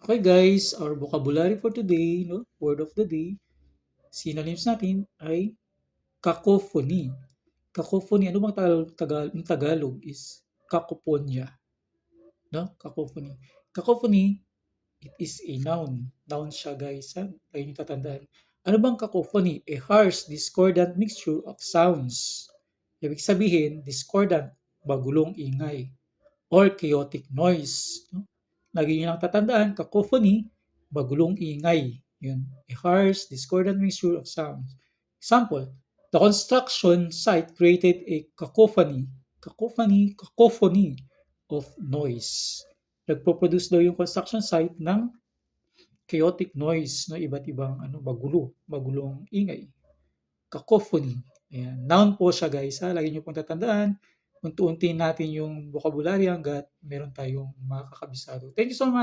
Okay guys, our vocabulary for today, no? Word of the day, synonyms natin ay cacophony. Cacophony, ano bang yung Tagalog is kakophonia, no? Cacophony. Cacophony, it is a noun. Noun siya guys, ha? Lagi niyo tatandaan. Ano bang cacophony? A harsh, discordant mixture of sounds. Ibig sabihin, discordant, magulong ingay, or chaotic noise. No? Lagi niyo lang tatandaan, cacophony, magulong ingay. Yun. A harsh, discordant mixture of sounds. Example, the construction site created a cacophony of noise. Nagpo-produce daw yung construction site ng chaotic noise, no? Iba't ibang magulong ingay. Cacophony. Ayan. Noun po siya guys, ha? Lagi niyo pong tatandaan. Unti-unti natin yung vocabulary hangga't meron tayong makakabisado. Thank you so much.